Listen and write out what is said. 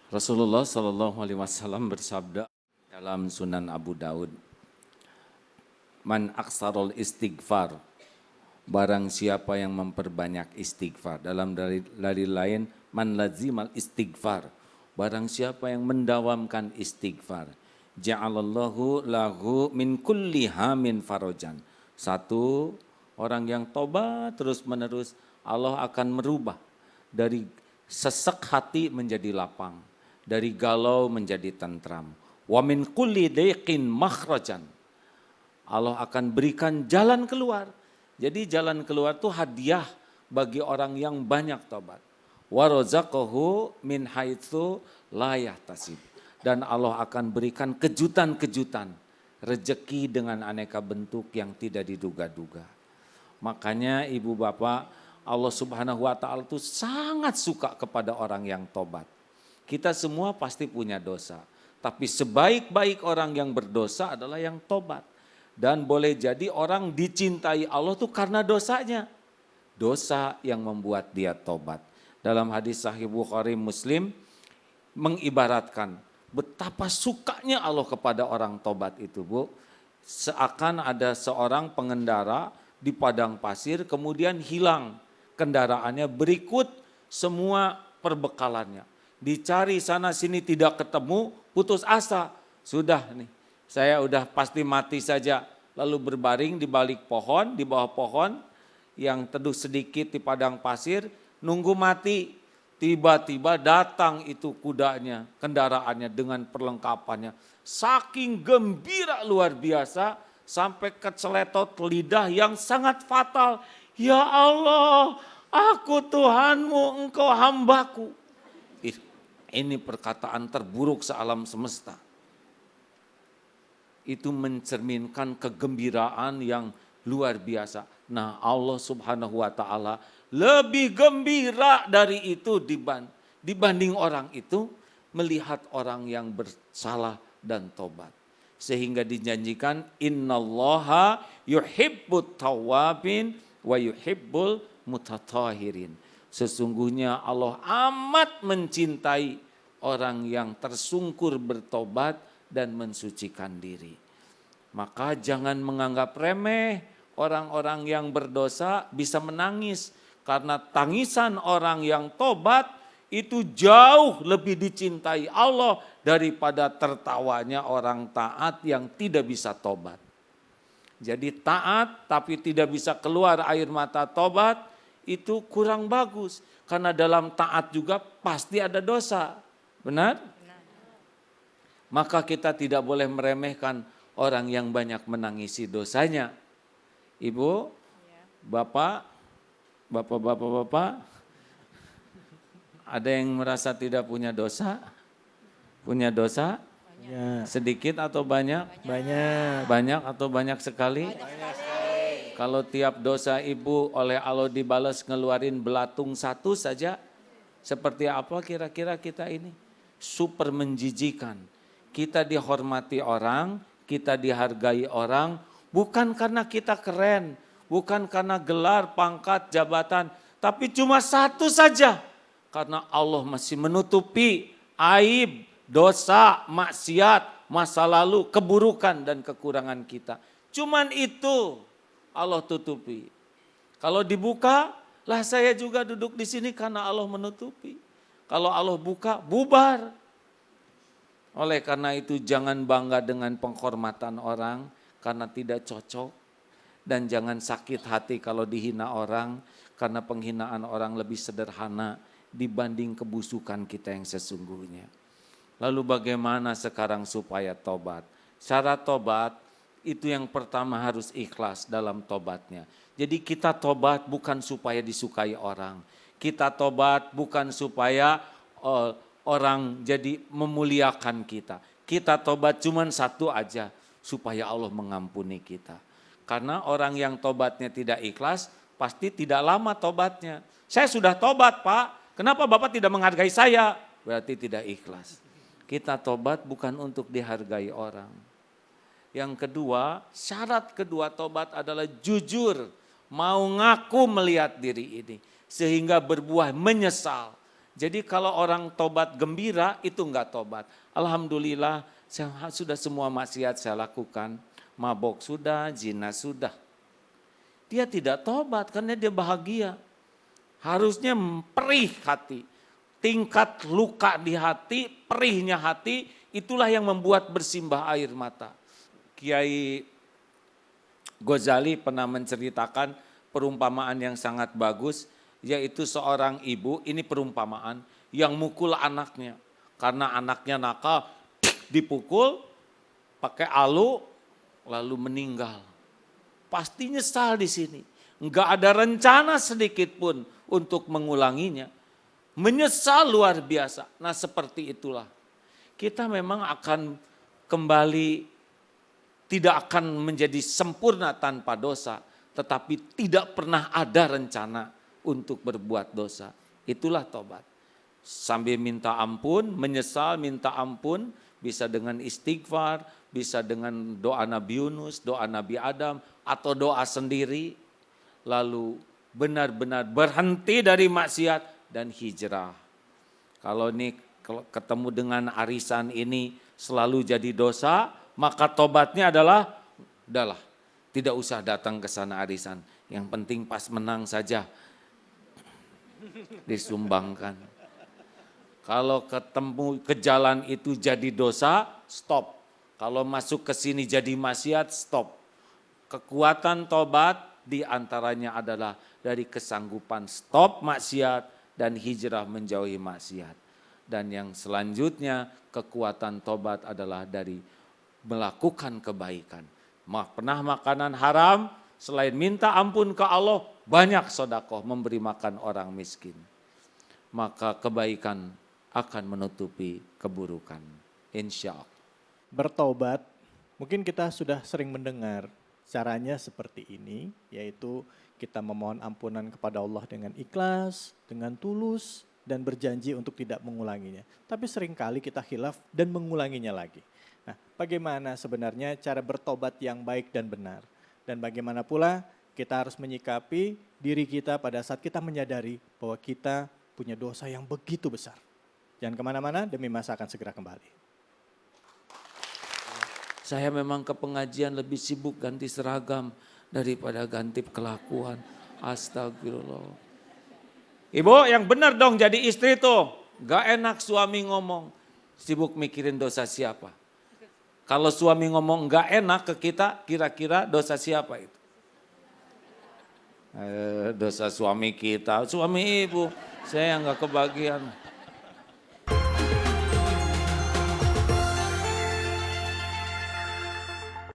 Rasulullah Shallallahu Alaihi Wasallam bersabda dalam Sunan Abu Daud, "Man aksarul istighfar, barang siapa yang memperbanyak istighfar." Dalam dari lain, "Man lazimal istighfar, barang siapa yang mendawamkan istighfar, ja'alallahu lahu min kulli hamin farajan." Satu, orang yang tobat terus menerus, Allah akan merubah dari sesek hati menjadi lapang, dari galau menjadi tentram. Wa min kulli daiqin makhrajan, Allah akan berikan jalan keluar. Jadi jalan keluar itu hadiah bagi orang yang banyak tobat. Wa razaqahu min haitsu la yahtasib, dan Allah akan berikan kejutan-kejutan, rezeki dengan aneka bentuk yang tidak diduga-duga. Makanya ibu bapak, Allah Subhanahu wa Ta'ala itu sangat suka kepada orang yang tobat. Kita semua pasti punya dosa, tapi sebaik-baik orang yang berdosa adalah yang tobat. Dan boleh jadi orang dicintai Allah itu karena dosanya. Dosa yang membuat dia tobat. Dalam hadis Sahih Bukhari Muslim mengibaratkan betapa sukanya Allah kepada orang tobat itu, Bu. Seakan ada seorang pengendara di padang pasir kemudian hilang kendaraannya, berikut semua perbekalannya. Dicari sana sini tidak ketemu, putus asa. Sudah nih, saya udah pasti mati saja. Lalu berbaring di balik pohon, di bawah pohon yang teduh sedikit di padang pasir, nunggu mati. Tiba-tiba datang itu kudanya, kendaraannya dengan perlengkapannya. Saking gembira luar biasa sampai keceletot lidah yang sangat fatal. "Ya Allah, aku Tuhanmu, Engkau hambaku." Ini perkataan terburuk sealam semesta. Itu mencerminkan kegembiraan yang luar biasa. Nah, Allah Subhanahu wa Ta'ala lebih gembira dari itu dibanding orang itu melihat orang yang bersalah dan tobat. Sehingga dijanjikan, "Innallaha yuhibbut tawwabin wa yuhibbul mutatahhirin." Sesungguhnya Allah amat mencintai orang yang tersungkur bertobat dan mensucikan diri. Maka jangan menganggap remeh orang-orang yang berdosa bisa menangis. Karena tangisan orang yang tobat itu jauh lebih dicintai Allah daripada tertawanya orang taat yang tidak bisa tobat. Jadi taat tapi tidak bisa keluar air mata tobat itu kurang bagus. Karena dalam taat juga pasti ada dosa. Benar? Maka kita tidak boleh meremehkan orang yang banyak menangisi dosanya. Ibu, bapak, ada yang merasa tidak punya dosa? Punya dosa? Ya, Sedikit atau banyak? banyak. Banyak atau banyak sekali? Kalau tiap dosa ibu oleh Allah dibalas ngeluarin belatung satu saja, seperti apa kira-kira kita ini? Super menjijikan. Kita dihormati orang, kita dihargai orang, bukan karena kita keren, bukan karena gelar, pangkat, jabatan, tapi cuma satu saja. Karena Allah masih menutupi aib, dosa, maksiat, masa lalu, keburukan dan kekurangan kita. Cuman itu Allah tutupi. Kalau dibuka, lah saya juga duduk di sini karena Allah menutupi. Kalau Allah buka, bubar. Oleh karena itu jangan bangga dengan penghormatan orang karena tidak cocok. Dan jangan sakit hati kalau dihina orang karena penghinaan orang lebih sederhana dibanding kebusukan kita yang sesungguhnya. Lalu bagaimana sekarang supaya tobat? Syarat tobat itu yang pertama harus ikhlas dalam tobatnya. Jadi kita tobat bukan supaya disukai orang. Kita tobat bukan supaya orang jadi memuliakan kita. Kita tobat cuma satu aja, supaya Allah mengampuni kita. Karena orang yang tobatnya tidak ikhlas, pasti tidak lama tobatnya. Saya sudah tobat Pak, kenapa Bapak tidak menghargai saya? Berarti tidak ikhlas. Kita tobat bukan untuk dihargai orang. Yang kedua, syarat kedua tobat adalah jujur, mau ngaku melihat diri ini. Sehingga berbuah menyesal. Jadi kalau orang tobat gembira itu enggak tobat. Alhamdulillah sudah semua maksiat saya lakukan. Mabok sudah, zina sudah. Dia tidak tobat karena dia bahagia. Harusnya perih hati. Tingkat luka di hati, perihnya hati, itulah yang membuat bersimbah air mata. Kiai Ghazali pernah menceritakan perumpamaan yang sangat bagus, yaitu seorang ibu, ini perumpamaan, yang mukul anaknya. Karena anaknya nakal, dipukul, pakai alu, lalu meninggal. Pasti nyesal di sini. Enggak ada rencana sedikit pun untuk mengulanginya. Menyesal luar biasa. Nah seperti itulah. Kita memang akan kembali, tidak akan menjadi sempurna tanpa dosa. Tetapi tidak pernah ada rencana untuk berbuat dosa. Itulah tobat. Sambil minta ampun, menyesal, minta ampun. Bisa dengan istighfar, bisa dengan doa Nabi Yunus, doa Nabi Adam, atau doa sendiri. Lalu benar-benar berhenti dari maksiat dan hijrah. Kalau ini ketemu dengan arisan ini selalu jadi dosa, maka tobatnya adalah, udahlah, tidak usah datang ke sana arisan. Yang penting pas menang saja disumbangkan. Kalau ketemu ke jalan itu jadi dosa, stop. Kalau masuk ke sini jadi maksiat, stop. Kekuatan tobat diantaranya adalah dari kesanggupan stop maksiat dan hijrah menjauhi maksiat. Dan yang selanjutnya kekuatan tobat adalah dari melakukan kebaikan. Pernah makanan haram, selain minta ampun ke Allah, banyak sedekah memberi makan orang miskin. Maka kebaikan akan menutupi keburukan. Insya Allah. Bertobat, mungkin kita sudah sering mendengar caranya seperti ini, yaitu kita memohon ampunan kepada Allah dengan ikhlas, dengan tulus, dan berjanji untuk tidak mengulanginya. Tapi seringkali kita khilaf dan mengulanginya lagi. Nah, bagaimana sebenarnya cara bertobat yang baik dan benar? Dan bagaimana pula kita harus menyikapi diri kita pada saat kita menyadari bahwa kita punya dosa yang begitu besar. Jangan kemana-mana, demi masa akan segera kembali. Saya memang ke pengajian lebih sibuk ganti seragam daripada ganti kelakuan. Astagfirullah. Ibu yang benar dong jadi istri tuh. Gak enak suami ngomong. Sibuk mikirin dosa siapa. Kalau suami ngomong gak enak ke kita, kira-kira dosa siapa itu? Dosa suami kita, suami ibu. Saya yang gak kebagian.